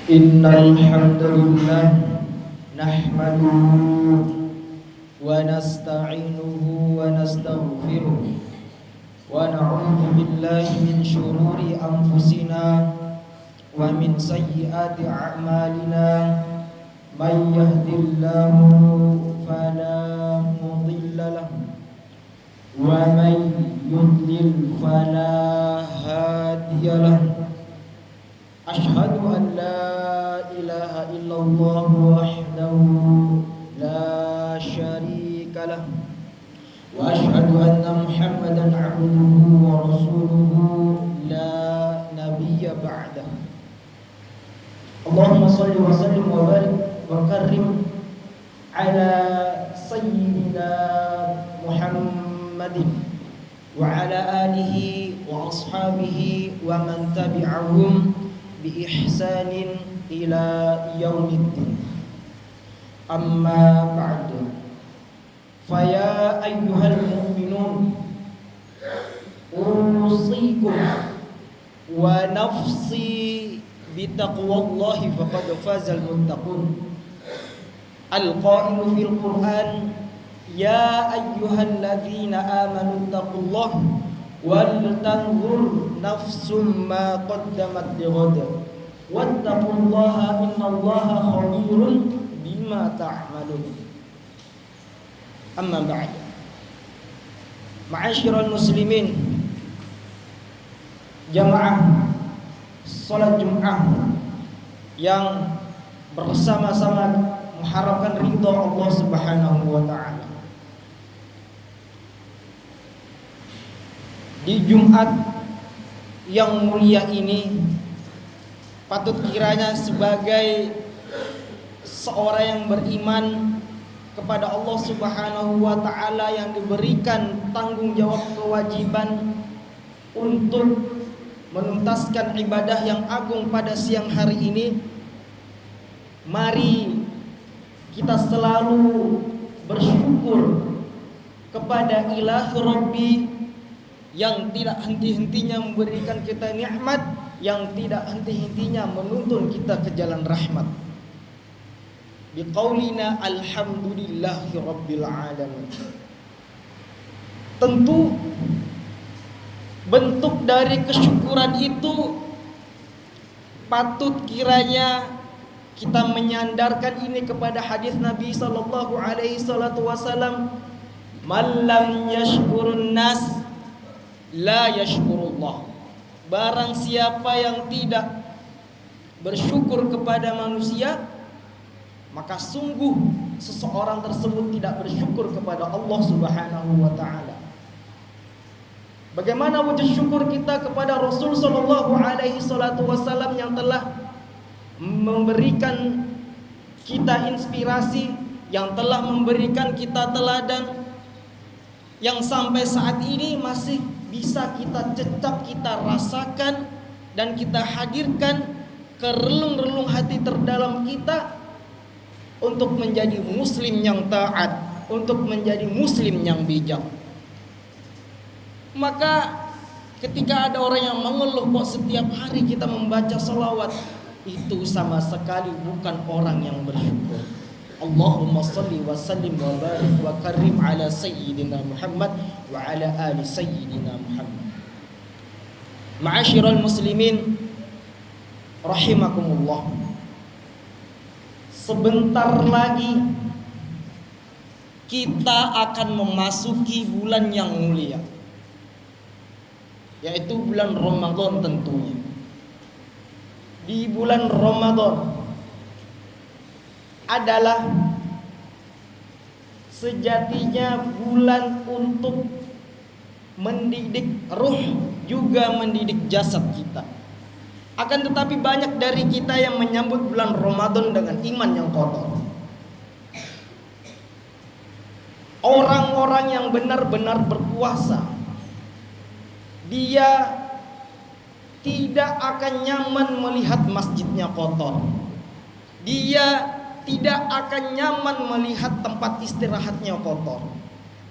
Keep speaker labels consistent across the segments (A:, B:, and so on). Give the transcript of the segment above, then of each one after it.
A: Innal hamdalillah nahmaduhu wa nasta'inuhu wa nastaghfiruh wa na'udzu billahi min shururi anfusina wa min sayyiati a'malina may yahdihillahu fala mudilla lahu wa may yudlil fala hadiya lahu. Ashhadu an la ilaha illallah wahdahu la syarika lah wa ashhadu anna Muhammadan abduhu wa rasuluhu la nabiyya ba'dah. Allahumma salli wa sallim wa barik wa karrim ala sayyidina Muhammadin wa ala alihi wa ashabihi wa man tabi'ahum bi ihsanin ila yaumiddin. Amma ba'du. Fa ya ayyuhal mu'minun usikum wa nafsi bi taqwallahi faqad fazal muttaqun. Al-qailu fil Qur'an ya ayyuhalladzina amanu taqullaha wal tanzur nafsum ma qaddamat lighad wattaqullaha innallaha khabirun bima ta'malun. Amma ba'd. Ma'asyiral muslimin, jamaah salat Jumat yang bersama-sama mengharapkan ridha Allah Subhanahu wa taala. Di Jumat yang mulia ini patut kiranya sebagai seorang yang beriman kepada Allah Subhanahu wa taala yang diberikan tanggung jawab kewajiban untuk menuntaskan ibadah yang agung pada siang hari ini, mari kita selalu bersyukur kepada Ilahi Rabbi yang tidak henti-hentinya memberikan kita nikmat, yang tidak henti-hentinya menuntun kita ke jalan rahmat. Biqaulina alhamdulillahi rabbil alamin. Tentu bentuk dari kesyukuran itu patut kiranya kita menyandarkan ini kepada hadis Nabi sallallahu alaihi wasallam, "Man lam yashkurun nas la yashkurullah." Barang siapa yang tidak bersyukur kepada manusia, maka sungguh seseorang tersebut tidak bersyukur kepada Allah Subhanahu wa taala. Bagaimana wujud syukur kita kepada Rasul sallallahu alaihi wasallam yang telah memberikan kita inspirasi, yang telah memberikan kita teladan, yang sampai saat ini masih bisa kita cecap, kita rasakan, dan kita hadirkan ke relung-relung hati terdalam kita untuk menjadi muslim yang taat, untuk menjadi muslim yang bijak. Maka ketika ada orang yang mengeluh kok setiap hari kita membaca salawat, itu sama sekali bukan orang yang bersyukur. Allahumma salli wa sallim wa barik wa karim ala sayyidina Muhammad wa ala ali sayyidina Muhammad. Ma'asyiral muslimin rahimakumullah. Sebentar lagi kita akan memasuki bulan yang mulia, yaitu bulan Ramadan tentunya. Di bulan Ramadan adalah sejatinya bulan untuk mendidik ruh, juga mendidik jasad kita. Akan tetapi banyak dari kita yang menyambut bulan Ramadan dengan iman yang kotor. orang-orang yang benar-benar berpuasa, dia tidak akan nyaman melihat masjidnya kotor. Dia tidak akan nyaman melihat tempat istirahatnya kotor.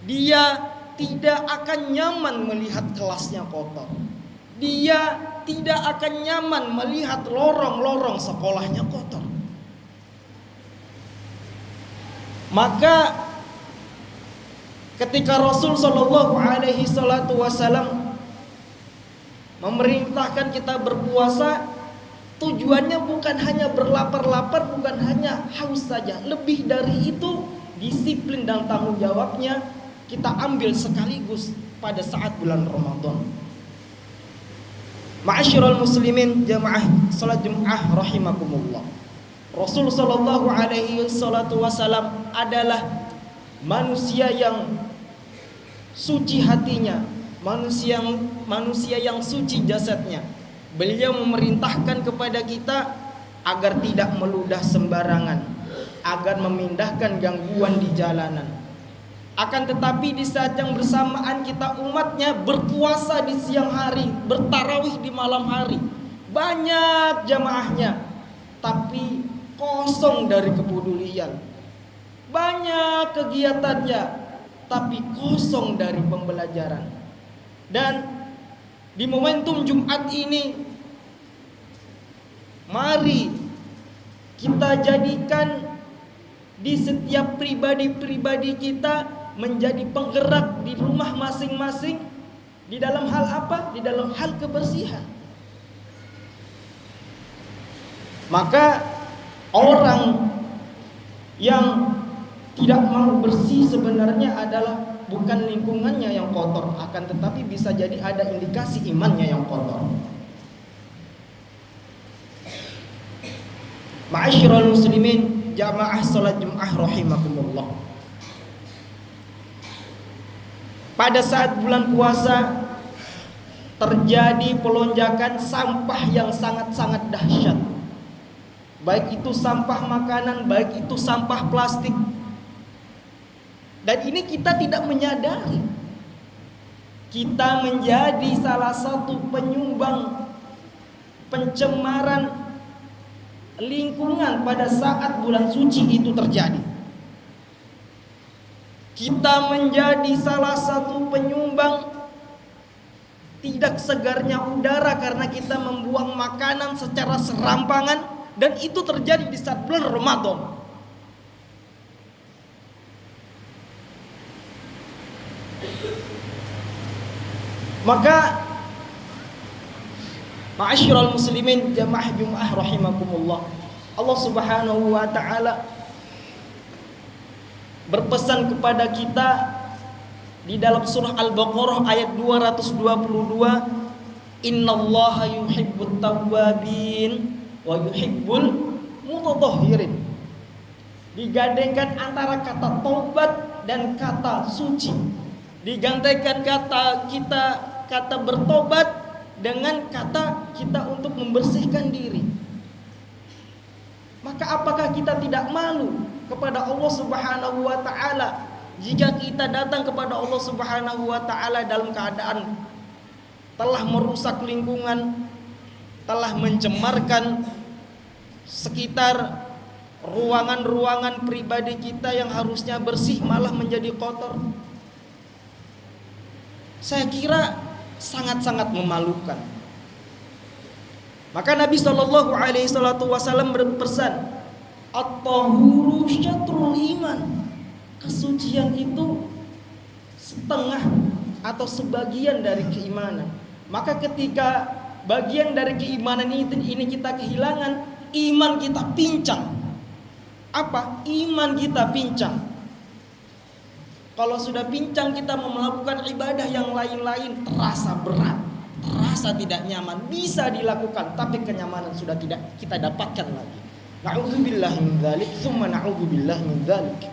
A: Dia tidak akan nyaman melihat kelasnya kotor. Dia tidak akan nyaman melihat lorong-lorong sekolahnya kotor. Maka ketika Rasul Shallallahu Alaihi Wasallam memerintahkan kita berpuasa, tujuannya bukan hanya berlapar-lapar, bukan hanya haus saja. Lebih dari itu, disiplin dan tanggung jawabnya kita ambil sekaligus pada saat bulan Ramadan. Ma'asyiral muslimin jamaah salat Jumat rahimakumullah. Rasul sallallahu alaihi wasallam adalah manusia yang suci hatinya, manusia yang suci jasadnya. Beliau memerintahkan kepada kita agar tidak meludah sembarangan, agar memindahkan gangguan di jalanan. Akan tetapi di saat yang bersamaan kita umatnya berpuasa di siang hari, bertarawih di malam hari. Banyak jamaahnya, tapi kosong dari kepedulian. Banyak kegiatannya, tapi kosong dari pembelajaran. Dan di momentum Jumat ini, mari kita jadikan di setiap pribadi-pribadi kita menjadi penggerak di rumah masing-masing. Di dalam hal apa? Di dalam hal kebersihan. Maka orang yang tidak mau bersih sebenarnya adalah bukan lingkungannya yang kotor, akan tetapi bisa jadi ada indikasi imannya yang kotor. Ma'asyiral muslimin jamaah salat Jumat rahimakumullah. Pada saat bulan puasa terjadi pelonjakan sampah yang sangat-sangat dahsyat. Baik itu sampah makanan, baik itu sampah plastik. Dan ini kita tidak menyadari. Kita menjadi salah satu penyumbang pencemaran lingkungan pada saat bulan suci itu terjadi. Kita menjadi salah satu penyumbang tidak segarnya udara karena kita membuang makanan secara serampangan, dan itu terjadi di saat bulan Ramadan. Maka ma'asyiral muslimin jamaah Jumat rahimakumullah, Allah Subhanahu wa taala berpesan kepada kita di dalam surah Al-Baqarah ayat 222, innallaha yuhibbut tawwabin wa yuhibbul mutatahhirin. Digandengkan antara kata taubat dan kata suci. Digandengkan kata bertobat dengan kata kita untuk membersihkan diri. Maka apakah kita tidak malu kepada Allah Subhanahu wa taala jika kita datang kepada Allah Subhanahu wa taala dalam keadaan telah merusak lingkungan, telah mencemarkan sekitar ruangan-ruangan pribadi kita yang harusnya bersih malah menjadi kotor? Saya kira sangat-sangat memalukan. Maka Nabi Shallallahu Alaihi Wasallam berpesan, at-tahuru syatrul iman. Kesucian itu setengah atau sebagian dari keimanan. Maka ketika bagian dari keimanan ini kita kehilangan, iman kita pincang. Apa? Iman kita pincang. Kalau sudah pincang, kita melakukan ibadah yang lain-lain terasa berat, terasa tidak nyaman. Bisa dilakukan, tapi kenyamanan sudah tidak kita dapatkan lagi. Na'udzubillah min dzalik, tsumma na'udzubillah min dzalik.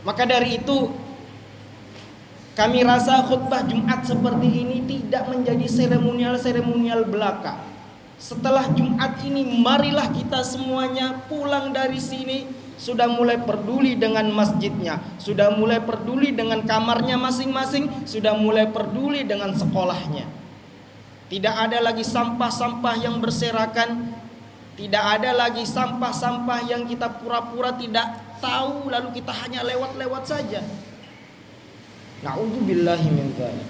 A: Maka dari itu, kami rasa khutbah Jumat seperti ini tidak menjadi seremonial belaka. Setelah Jumat ini, marilah kita semuanya pulang dari sini sudah mulai peduli dengan masjidnya, sudah mulai peduli dengan kamarnya masing-masing, sudah mulai peduli dengan sekolahnya. Tidak ada lagi sampah-sampah yang berserakan, tidak ada lagi sampah-sampah yang kita pura-pura tidak tahu lalu kita hanya lewat-lewat saja. Na'udzubillahi min dzalik.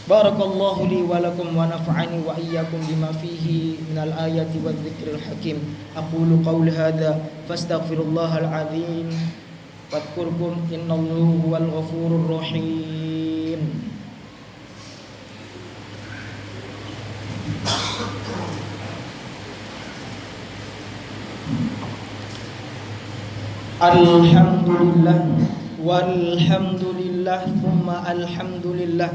A: Barakallahu li wa lakum wa nafa'ani wa iyyakum bima fihi minal ayati wadh-dhikril hakim. Aqulu qawli hadza fastaghfirullahal azim wadhkurkum innahu huwal ghafurur rahim. Alhamdulillah walhamdulillah thumma alhamdulillah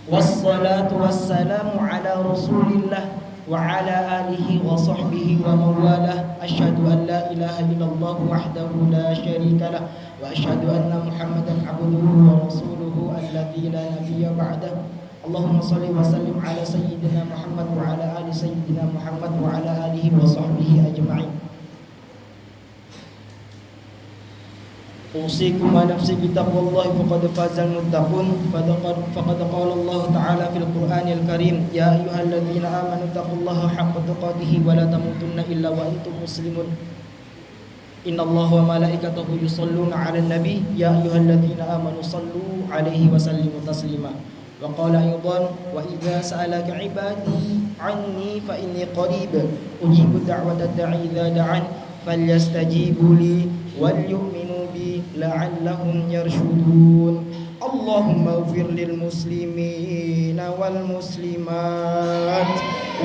A: wassalatu wassalamu ala rasulillah wa ala alihi wa sahbihi wa mawalah. Asyhadu an la ilaha illallah wahdahu la syarika lah wa asyhadu anna muhammadan abduhu wa rasuluhu alladzi la nabiyya ba'dah. Allahumma salli wa sallim ala sayyidina Muhammad wa ala ali sayyidina Muhammad wa ala alihi wa sahbihi ajma'in. أوصيكم ونفسي بتقوى الله فقد فاز المتقون فقد قال الله تعالى في القرآن الكريم يا أيها الذين آمنوا اتقوا الله حق تقاته ولا تموتن إلا وأنتم مسلمون إن الله وملائكته يصلون على النبي يا أيها الذين آمنوا صلوا عليه وسلموا تسليما. وقال أيضا وإذا سألك عبادي عني فإني قريب أجيب دعوة الداعي إذا دعان فليستجيبوا لي وليؤمنوا بي لعلهم يرشدون. اللهم اغفر للمسلمين والمسلمات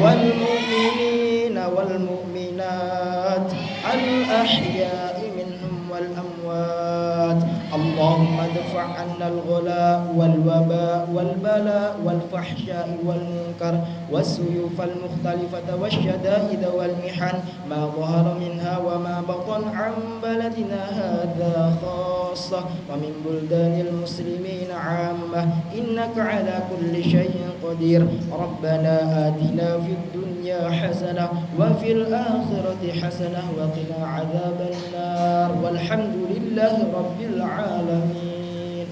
A: والمؤمنين والمؤمنات الأحياء منهم والأموات. اللهم ادفع عنا الغلاء والوباء والبلاء والفحشاء والمنكر والسيوف المختلفة والشدائد والمحن ما ظهر منها وما بطن عن بلدنا هذا خاصة ومن بلدان المسلمين عامة إنك على كل شيء قدير. ربنا آتنا في الدنيا حسنة وفي الآخرة حسنة وقنا عذاب النار والحمد لله رب العالمين.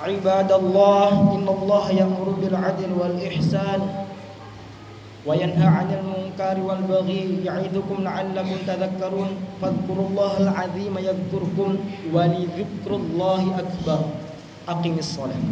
A: عباد الله إن الله يأمر بالعدل والإحسان وينهى عن المنكر والبغي يعظكم لعلكم تذكرون فاذكروا الله العظيم يذكركم ولذكر الله أكبر. أقم الصلاة.